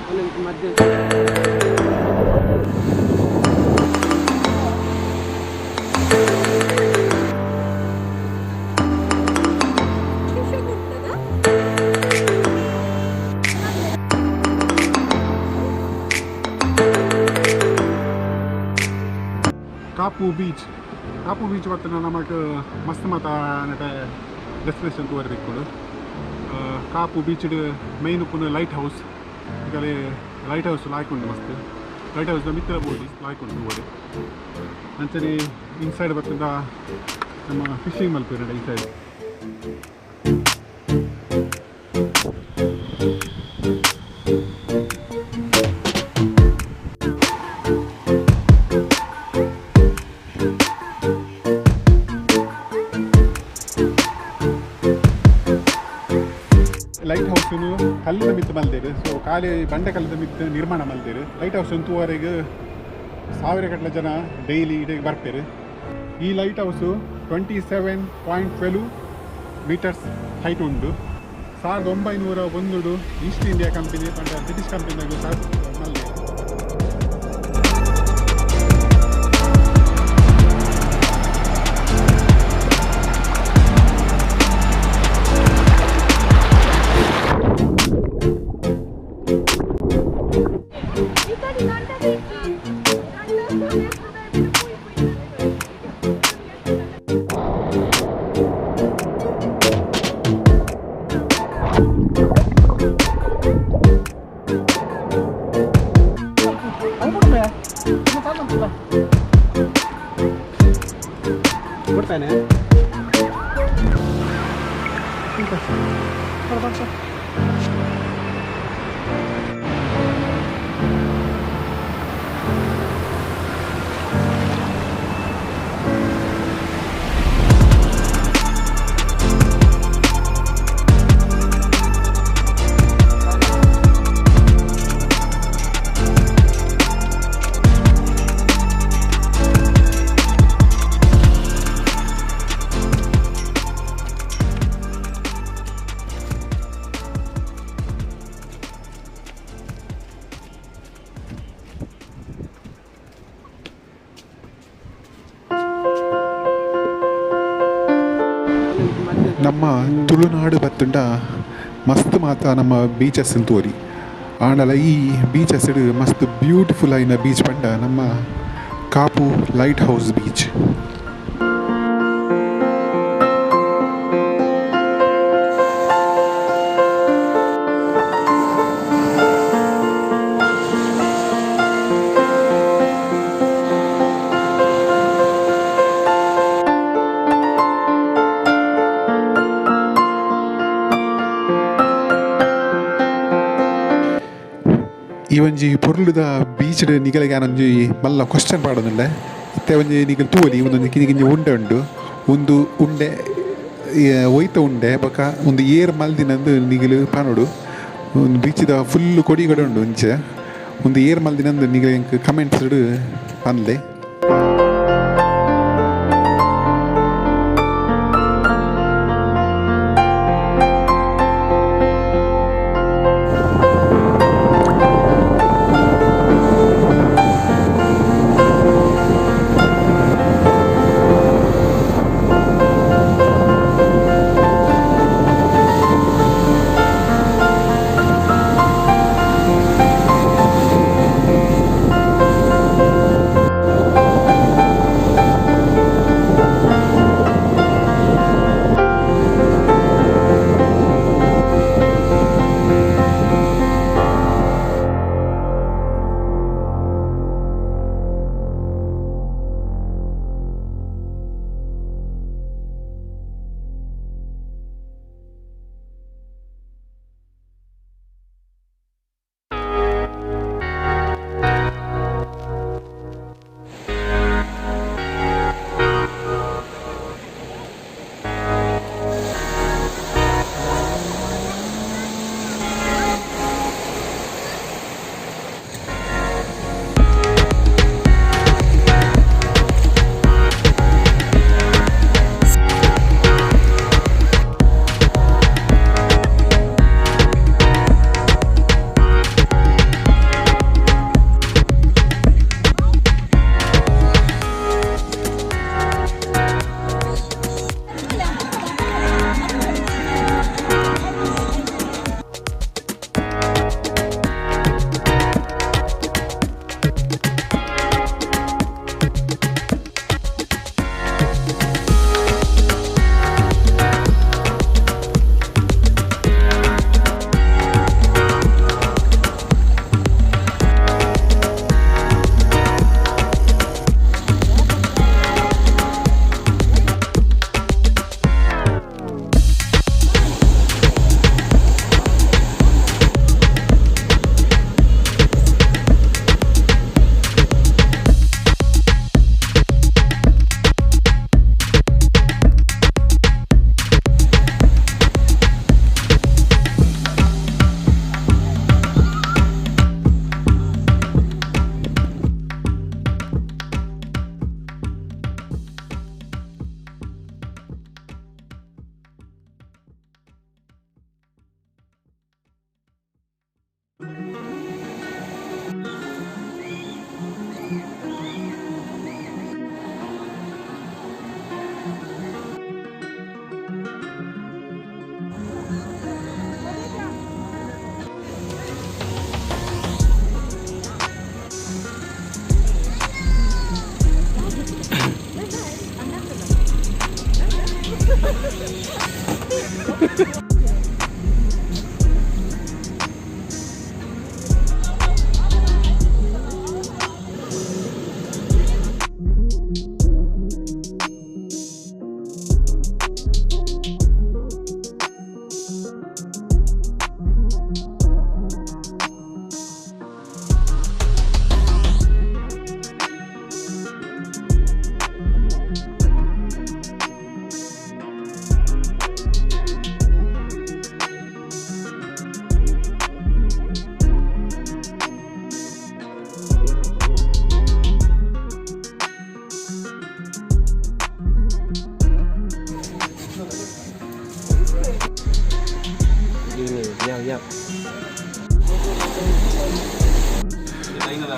Kapu beach ಬರ್ತಾನೆ ನಮಗೆ ಮಸ್ತ್ ನಟ ಡೆಸ್ಟಿನೇಷನ್ ತೋರಬೇಕು ಕಾಪು ಬೀಚ್ ಮೈನ್ ಪುನಃ ಲೈಟ್ ಹೌಸ್ ಈಗಲೇ ಲೈಟ್ ಹೌಸ್ ಲಾಯ್ಕೊಂಡು ಮಸ್ತ್ ಲೈಟ್ ಹೌಸ್ನ ಮಿತ್ರ ಬೋಡಿ ಲಾಯ್ಕೊಂಡು ಬೋಡಿ ಅಂಚನೆ ಇನ್ಸೈಡ್ ಬರ್ತಂದ ನಮ್ಮ ಫಿಶಿಂಗ್ ಮಲ್ಪೇರ ಇನ್ಸೈಡ್ ಲೈಟ್ ಹೌಸನ್ನು ಕಲ್ಲಿನ ಮಿತ್ತು ಮಲ್ದೇರು ಸೊ ಖಾಲಿ ಬಂಡೆ ಕಲ್ಲದ ಮಿತ್ತು ನಿರ್ಮಾಣ ಮಲ್ದೇರು ಲೈಟ್ ಹೌಸ್ ಅಂತೂವರೆಗೆ 1000 ಗಟ್ಟಲೆ ಜನ ಡೈಲಿ ಇಡೆಗೆ ಬರ್ತಾರೆ. ಈ ಲೈಟ್ ಹೌಸು 27.12 ಮೀಟರ್ಸ್ ಹೈಟ್ ಉಂಟು. 1901 ಈಸ್ಟ್ ಇಂಡಿಯಾ ಕಂಪನಿ ಪಂಡ ಬ್ರಿಟಿಷ್ ಕಂಪನಿಯಾಗೂ ಸಹ ಮಲ್ದೆ. ಕೊಡ್ತಾನೆ ನಮ್ಮ ತುಳುನಾಡು ಬತ್ತುಂಡ ಮಸ್ತ್ ಮಾತ ನಮ್ಮ ಬೀಚಸ್ ತೋರಿ ಆಂಡಲ ಈ ಬೀಚಸ್ ಮಸ್ತ್ ಬ್ಯೂಟಿಫುಲ್ ಆಯ್ನ ಬೀಚ್ ಪಂಡ ನಮ್ಮ ಕಾಪು ಲೈಟ್ ಹೌಸ್ ಬೀಚ್. ಈ ಒಂಜಿ ಪೊರ್ಲುದ ಬೀಚ್ ನಿಗಳಿಗೆ ನಾನೊಂಜಿ ಮಲ್ಲ ಕ್ವಶನ್ ಪಾಡೋದಿಲ್ಲ ಇತ್ತೆ ಒಂಜಿ ನಿಗಲು ತೂವಲಿ ಒಂದೊಂದು ಕಿನಿಗಿಂಜಿ ಉಂಡೆ ಉಂಡು ಒಂದು ಉಂಡೆ ಒಯ್ತ ಉಂಡೆ ಬೊಕ ಒಂದು ಏರ್ ಮಲ್ದಿನಂದು ನಿಗಲು ಪಾನೋಡು ಒಂದು ಬೀಚಿದ ಫುಲ್ಲು ಕೊಡಿಗಡೆ ಉಂಡು ಒಂಚೆ ಒಂದು ಏರ್ ಮಲ್ದಿನಂದು ನಿಗಲು ಕಮೆಂಟ್ಸ್ ಪನ್ಲೆ.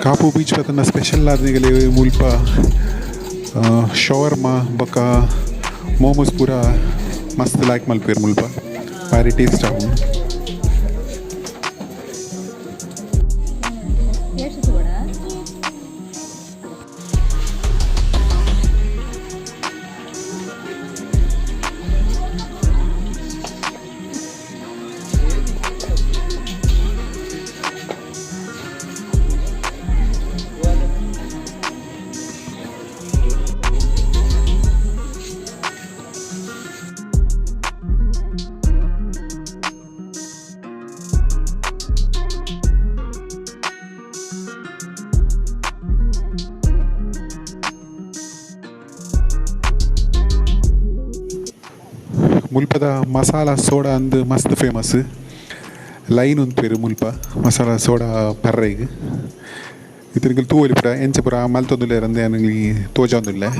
ಕಾಪು ಬೀಚ್ ಪತ್ತನ ಸ್ಪೆಷಲ್ ಆದ್ಮೇಲೆ ಮುಲ್ಪ ಶವರ್ಮಾ ಬೊಕ್ಕ ಮೋಮೋಸ್ ಪೂರ ಮಸ್ತ್ ಲೈಕ್ ಮಲ್ಪೇರು ಮುಲ್ಪ ಭಾರಿ ಟೇಸ್ಟ್ ಆಗುಂಡು. ಮುಲ್ಪದ ಮಸಾಲಾ ಸೋಡಾ ಅಂದು ಮಸ್ತ್ ಫೇಮಸ್. ಲೈನ್ ಉಂತುಪೇರು ಮುಲ್ಪ ಮಸಾಲಾ ಸೋಡಾ ಪರ್ರೆಗ್ ಇತನಿಗೆ ತೂವಲಿ ಪುರ ಎಂಚ ಪುರ ಮಲ್ತೊಂದುಲ್ಲೆ ರಂದೆ ನನಗೆ ತೋಜೊಂದುಲ್ಲೆ.